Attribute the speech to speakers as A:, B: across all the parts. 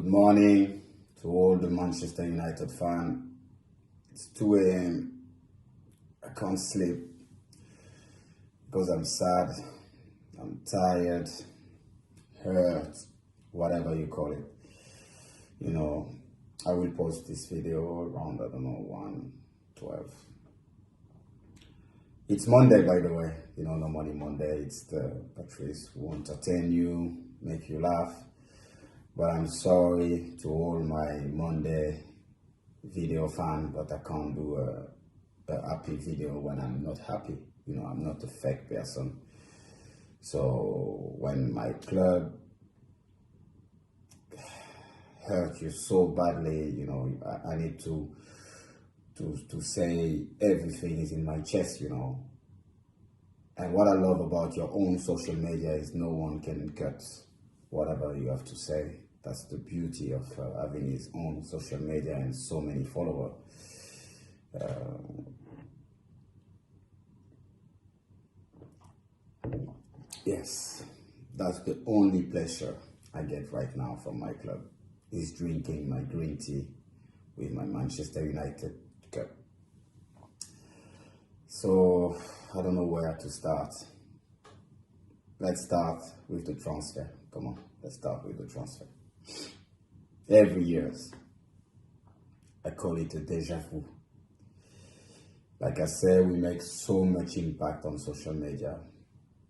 A: morning to all the Manchester United fans. It's 2 a.m. I can't sleep because I'm sad, I'm tired, hurt, whatever you call it. I will post this video around, 1:12. It's Monday, by the way. Normally Monday, it's the Patrice who entertain you, make you laugh. But I'm sorry to all my Monday video fan, but I can't do a happy video when I'm not happy. I'm not a fake person. So when my club hurt you so badly, I need to say everything is in my chest, And what I love about your own social media is no one can cut whatever you have to say. That's the beauty of having his own social media and so many followers. Yes, that's the only pleasure I get right now from my club, is drinking my green tea with my Manchester United cup. So, I don't know where to start. Let's start with the transfer. Come on, let's start with the transfer. Every year, I call it a deja vu. Like I said, we make so much impact on social media,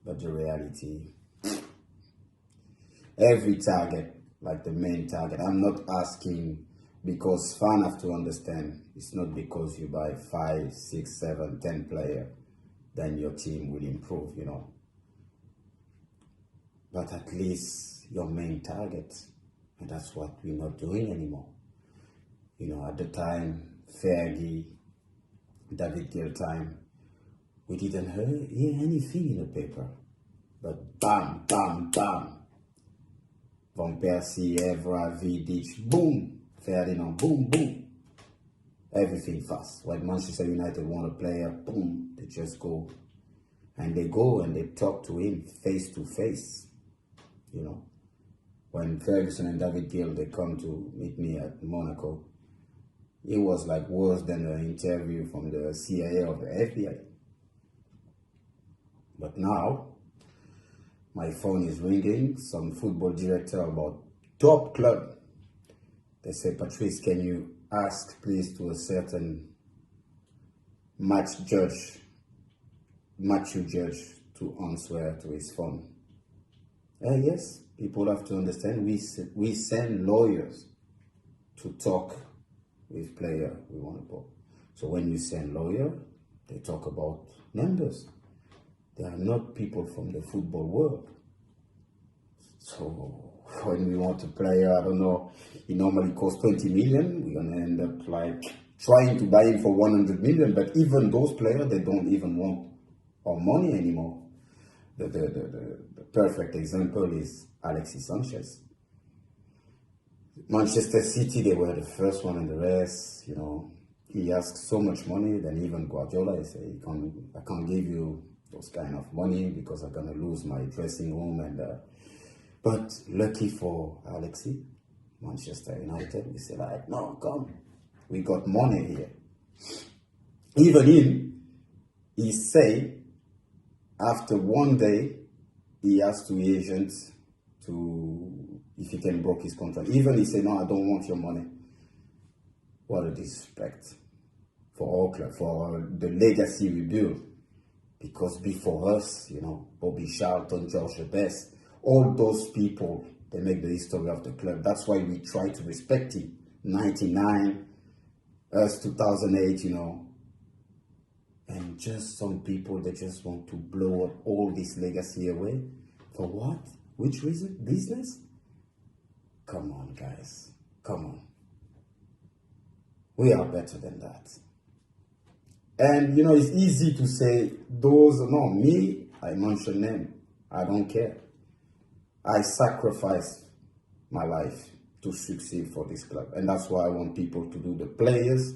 A: but the reality, every target, like the main target, I'm not asking because fans have to understand, it's not because you buy 5, 6, 7, 10 players, then your team will improve, But at least your main target, and that's what we're not doing anymore. At the time, Fergie, David Gill time, we didn't hear anything in the paper. But bam, bam, bam. Van Persie, Evra, Vidic, boom. Ferdinand, boom, boom. Everything fast. When Manchester United want a player, boom, they just go. And they go and they talk to him face to face. When Ferguson and David Gill, they come to meet me at Monaco, it was like worse than an interview from the CIA or the FBI. But now, my phone is ringing, some football director about top club. They say, Patrice, can you ask please to a certain Matthew Judge to answer to his phone. Yes, people have to understand, we send lawyers to talk with player we want to put. So when you send lawyer, they talk about numbers. They are not people from the football world. So when we want a player, I don't know, he normally costs 20 million, we're going to end up like trying to buy him for 100 million, but even those players, they don't even want our money anymore. The perfect example is Alexis Sanchez. Manchester City, they were the first one in the race, He asked so much money, then even Guardiola, he said, I can't give you those kind of money because I'm going to lose my dressing room. But lucky for Alexis, Manchester United, we say like, no, come, we got money here. Even him, he say, after one day, he asked to agents if he can break his contract. Even he said, no, I don't want your money. What a disrespect for our club, for the legacy we built. Because before us, Bobby Charlton, George Best, all those people, they make the history of the club. That's why we try to respect him. 99, us 2008, And just some people, they just want to blow up all this legacy away. For what? Which reason? Business? Come on, guys. Come on. We are better than that. And, it's easy to say, me, I mention them. I don't care. I sacrifice my life to succeed for this club. And that's why I want people to do the players,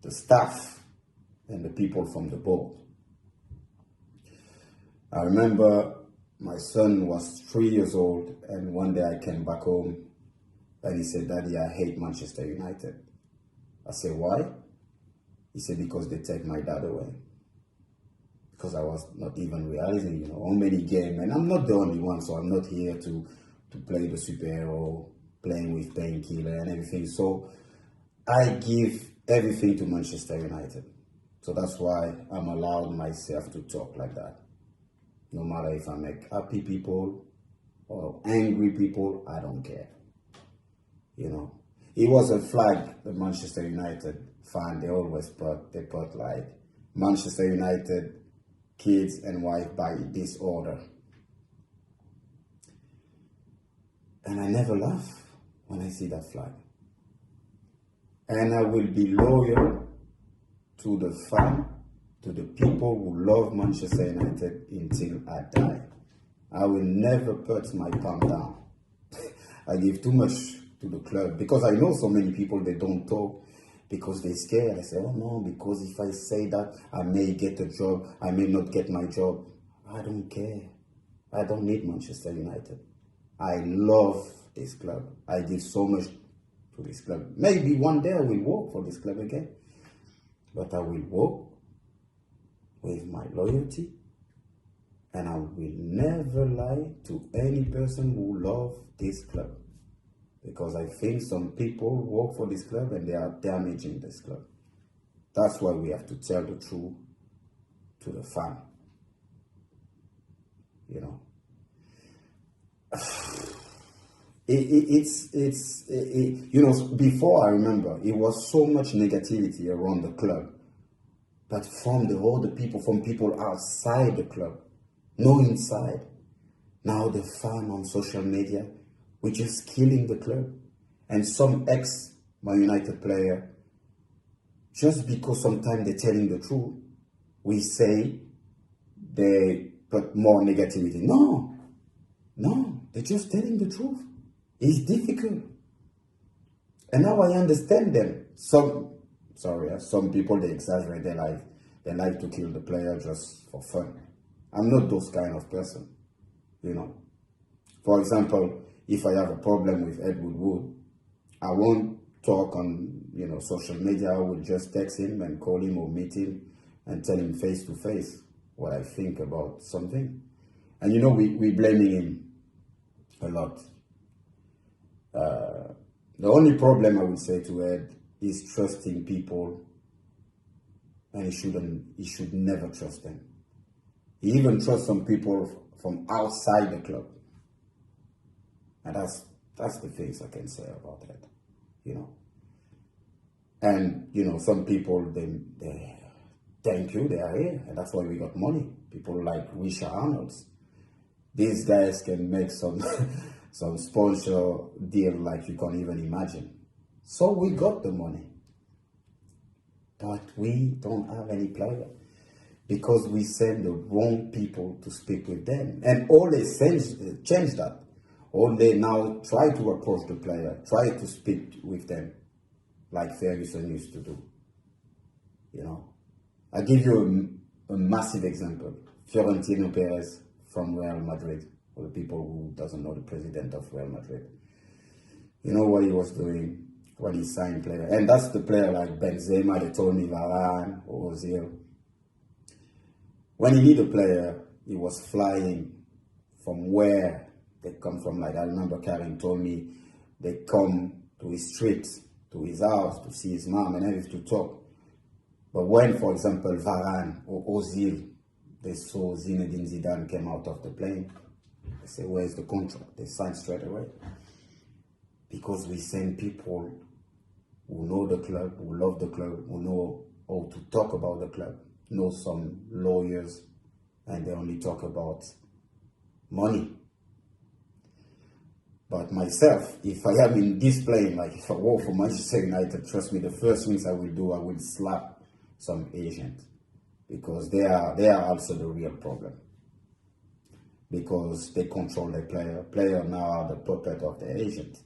A: the staff, and the people from the board. I remember my son was 3 years old, and one day I came back home And he said, Daddy, I hate Manchester United. I said, why? He said, because they take my dad away. Because I was not even realizing, how many games. And I'm not the only one, so I'm not here to play the superhero, playing with painkiller and everything. So I give everything to Manchester United. So that's why I'm allowed myself to talk like that. No matter if I make happy people or angry people, I don't care. It was a flag, the Manchester United fan, they always put like Manchester United kids and wife by disorder. And I never laugh when I see that flag. And I will be loyal to the fan, to the people who love Manchester United until I die. I will never put my palm down. I give too much to the club because I know so many people, they don't talk because they're scared. I say, oh no, because if I say that, I may get a job, I may not get my job. I don't care. I don't need Manchester United. I love this club. I give so much to this club. Maybe one day I will work for this club again, but I will work with my loyalty, and I will never lie to any person who loves this club. Because I think some people work for this club and they are damaging this club. That's why we have to tell the truth to the fan. Before I remember, it was so much negativity around the club. But from all the people, from people outside the club, no inside. Now the fan on social media, we're just killing the club. And some ex-Man United player, just because sometimes they're telling the truth, we say they put more negativity. No, they're just telling the truth. It's difficult. And now I understand them. Some people, they exaggerate their life. They like to kill the player just for fun. I'm not those kind of person, For example, if I have a problem with Edward Wood, I won't talk on, social media. I will just text him and call him or meet him and tell him face to face what I think about something. And we're blaming him a lot. The only problem I would say to Ed is trusting people, and he should never trust them. He even trusts some people from outside the club. And that's the things I can say about that, And, some people, they thank you, they are here, and that's why we got money. People like Richard Arnold's. These guys can make some some sponsor deal like you can't even imagine. So we got the money. But we don't have any player because we send the wrong people to speak with them. And all they change that. Or they now try to approach the player, try to speak with them, like Ferguson used to do. I give you a massive example. Florentino Perez from Real Madrid, for the people who doesn't know the president of Real Madrid. You know what he was doing when he signed player? And that's the player like Benzema, they told me Varane, or Ozil. When he need a player, he was flying from where they come from. Like I remember Karim told me they come to his street, to his house, to see his mom and everything, to talk. But when, for example, Varane or Ozil, they saw Zinedine Zidane came out of the plane, they say, where's the contract? They sign straight away. Because we send people who know the club, who love the club, who know how to talk about the club, know some lawyers, and they only talk about money. But myself, if I am in this plane, like if I work for Manchester United, trust me, the first things I will do, I will slap some agent. Because they are also the real problem. Because they control the player. Player now are the puppet of the agent.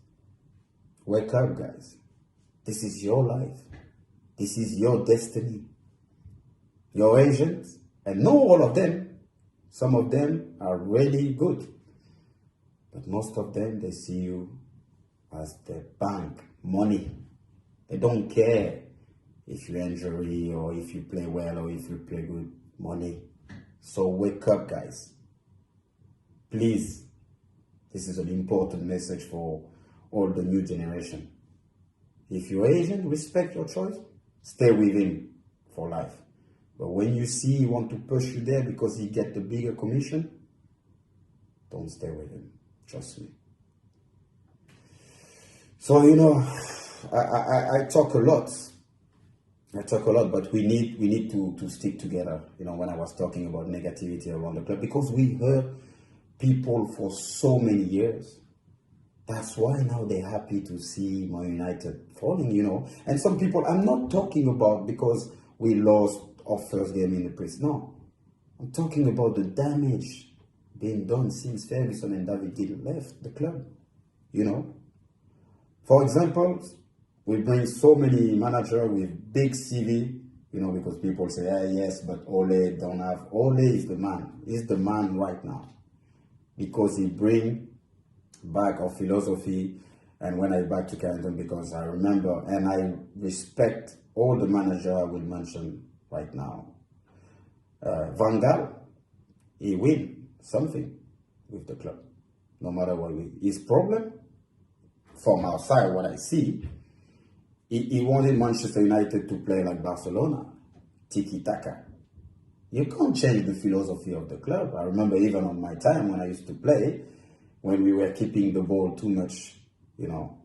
A: Wake up, guys. This is your life. This is your destiny. Your agents, and not all of them, some of them are really good. But most of them, they see you as the bank, money. They don't care if you injury or if you play well or if you play good, money. So wake up, guys. Please, this is an important message for all the new generation. If you're Asian, respect your choice. Stay with him for life. But when you see he want to push you there because he get the bigger commission, don't stay with him. Trust me. So, I talk a lot. But we need to stick together. When I was talking about negativity around the club, because we heard people for so many years. That's why now they're happy to see Man United falling, And some people, I'm not talking about because we lost our first game in the Press. No. I'm talking about the damage being done since Ferguson and David Gill left the club, For example, we bring so many managers with big CV, because people say, yes, but Ole don't have. Ole is the man. He's the man right now. Because he bring back our philosophy. And when I back to Carrington, because I remember and I respect all the managers I will mention right now. Van Gaal, he win something with the club, no matter what. His problem, from outside, what I see, he wanted Manchester United to play like Barcelona, tiki-taka. You can't change the philosophy of the club. I remember even on my time when I used to play, when we were keeping the ball too much,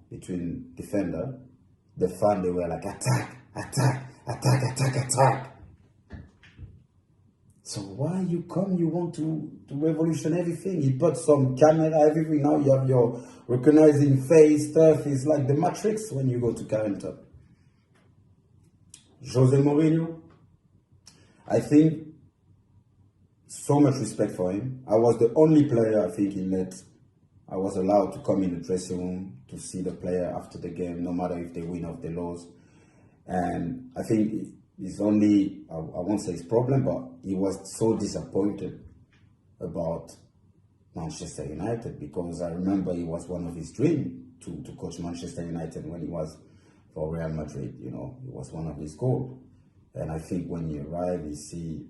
A: between defender, the fan, they were like, attack, attack, attack, attack, attack. So why you want to revolution everything? You put some camera, everything. Now you have your recognizing face stuff. It's like the Matrix when you go to Carrington. Jose Mourinho, I think so much respect for him. I was the only player I think I was allowed to come in the dressing room to see the player after the game, no matter if they win or they lose. And I think it's only, I won't say his problem, but he was so disappointed about Manchester United, because I remember it was one of his dreams to coach Manchester United when he was for Real Madrid. It was one of his goals. And I think when you arrive, you see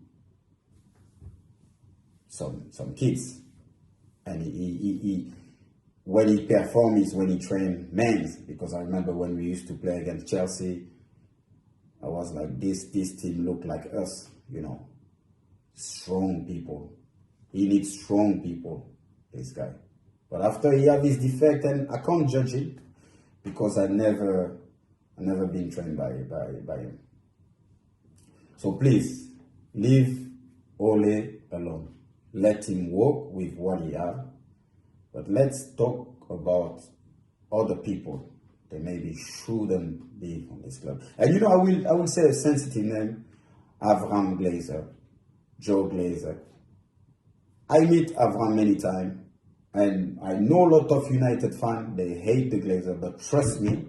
A: some kids, and he when he performs is when he trains men. Because I remember when we used to play against Chelsea, I was like, this team looked like us, strong people. He needs strong people, this guy. But after he had this defect, and I can't judge him because I never been trained by him. So please, leave Ole alone. Let him work with what he has. But let's talk about other people that maybe shouldn't be on this club. And I will say a sensitive name, Avram Glazer, Joe Glazer. I meet Avram many times, and I know a lot of United fans, they hate the Glazer, but trust me,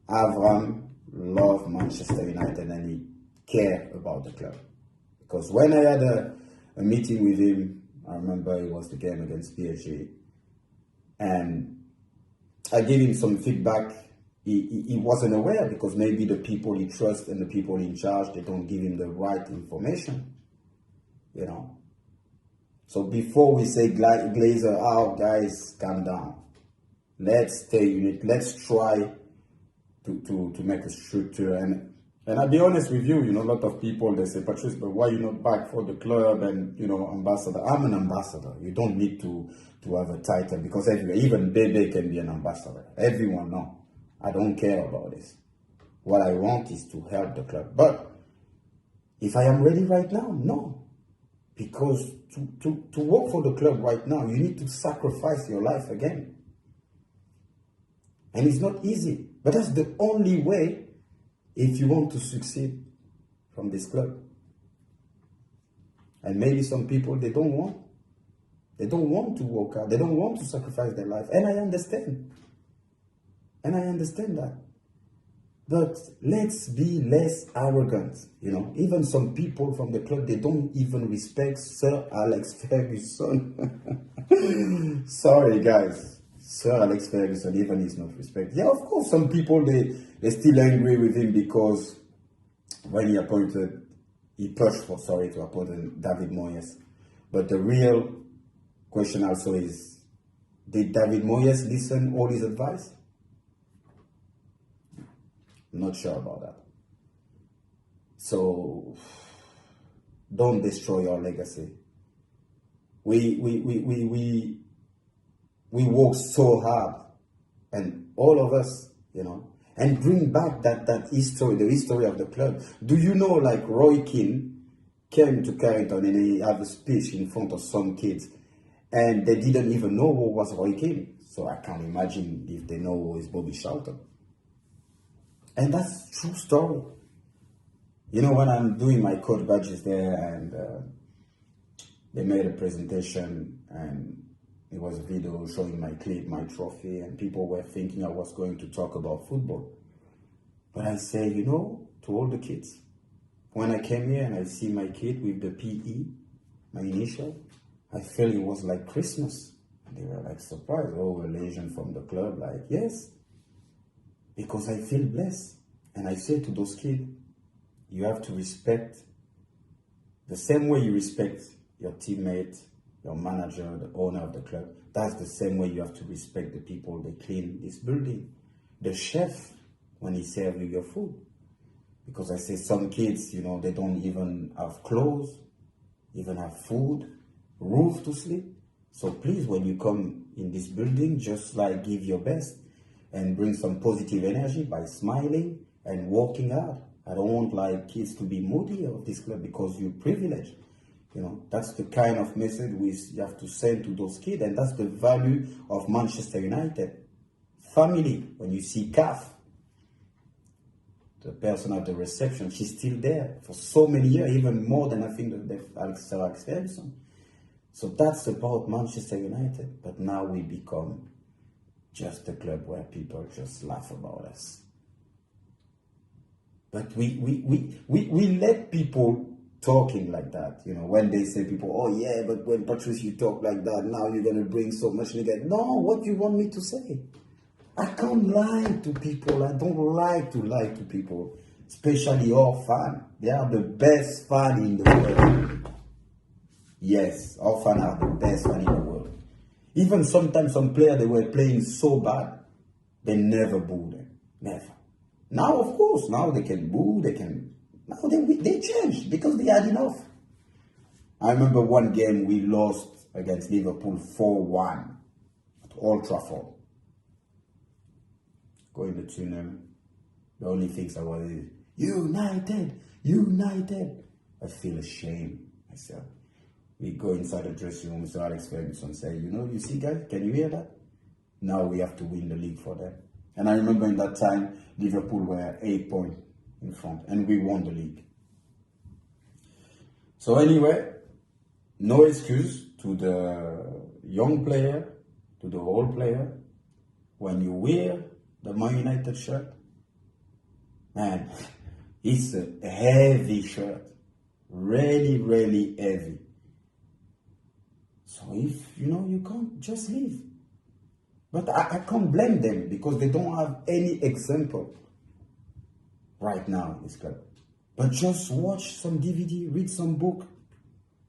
A: Avram loves Manchester United and he cares about the club. Because when I had a meeting with him, I remember it was the game against PSG, and I gave him some feedback. He wasn't aware, because maybe the people he trusts and the people in charge, they don't give him the right information, So before we say Glazer out, guys, calm down. Let's stay unit. Let's try to make a structure. And I'll be honest with you, a lot of people, they say, Patrice, but why you not back for the club and, ambassador? I'm an ambassador. You don't need to have a title, because even Bebe can be an ambassador. Everyone knows. I don't care about this. What I want is to help the club. But if I am ready right now, no. Because to work for the club right now, you need to sacrifice your life again. And it's not easy. But that's the only way if you want to succeed from this club. And maybe some people, they don't want. They don't want to work out. They don't want to sacrifice their life. And I understand. And I understand that. But let's be less arrogant. Even some people from the club, they don't even respect Sir Alex Ferguson. Sorry, guys. Sir Alex Ferguson, even he's not respected. Yeah, of course, some people, they're still angry with him because when he pushed for, to appoint David Moyes. But the real question also is, did David Moyes listen all his advice? I'm not sure about that. So, don't destroy your legacy. We work so hard, and all of us, and bring back that history, the history of the club. Do you know, like Roy Keane came to Carrington and he had a speech in front of some kids, and they didn't even know who was Roy Keane. So I can't imagine if they know who is Bobby Charlton. And that's true story. When I'm doing my coach badges there, and they made a presentation, and it was a video showing my clip, my trophy, and people were thinking I was going to talk about football. But I say, to all the kids, when I came here and I see my kid with the PE, my initial, I felt it was like Christmas. And they were like surprised. Oh, a legend from the club. Like, yes, because I feel blessed. And I say to those kids, you have to respect the same way you respect your teammate, your manager, the owner of the club. That's the same way you have to respect the people that clean this building. The chef, when he serves you your food. Because I say some kids, they don't even have clothes, even have food, roof to sleep. So please, when you come in this building, just like give your best and bring some positive energy by smiling and working hard. I don't want like kids to be moody of this club because you're privileged. That's the kind of message you have to send to those kids, and that's the value of Manchester United. Family, when you see Kath, the person at the reception, she's still there for so many years, even more than I think that Sir Alex Ferguson. So that's about Manchester United. But now we become just a club where people just laugh about us. But we let people talking like that, when they say people, oh yeah, but when Patrice, you talk like that, now you're going to bring so much negative. No, what do you want me to say? I can't lie to people. I don't like to lie to people, especially our fans. They are the best fans in the world. Yes, our fans are the best fans in the world. Even sometimes some players, they were playing so bad, they never booed them. Never. Now, of course, now they can boo, now they changed because they had enough. I remember one game we lost against Liverpool 4-1 at Old Trafford. Going to tunnel. The only things I was is, United, United. I feel ashamed myself. We go inside the dressing room, Sir Alex Ferguson say, you see guys, can you hear that? Now we have to win the league for them. And I remember in that time, Liverpool were 8 points in front, and we won the league. So anyway, no excuse to the young player, to the old player. When you wear the Man United shirt, man, it's a heavy shirt. Really, really heavy. So if, you can't just leave. But I can't blame them because they don't have any example right now in this club. But just watch some DVD, read some book.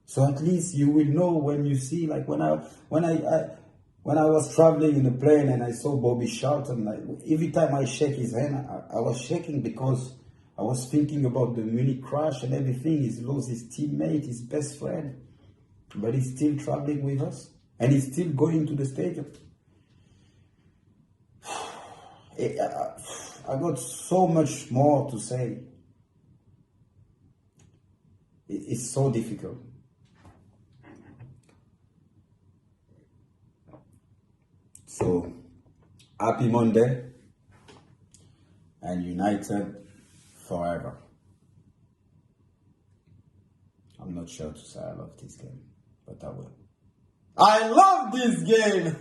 A: So at least you will know when you see, like when I was traveling in a plane and I saw Bobby Charlton, like every time I shake his hand, I was shaking because I was thinking about the Munich crash and everything. He's lost his teammate, his best friend, but he's still traveling with us and he's still going to the stadium. I got so much more to say. It's so difficult. So, happy Monday and United forever. I'm not sure to say I love this game, but I will. I love this game!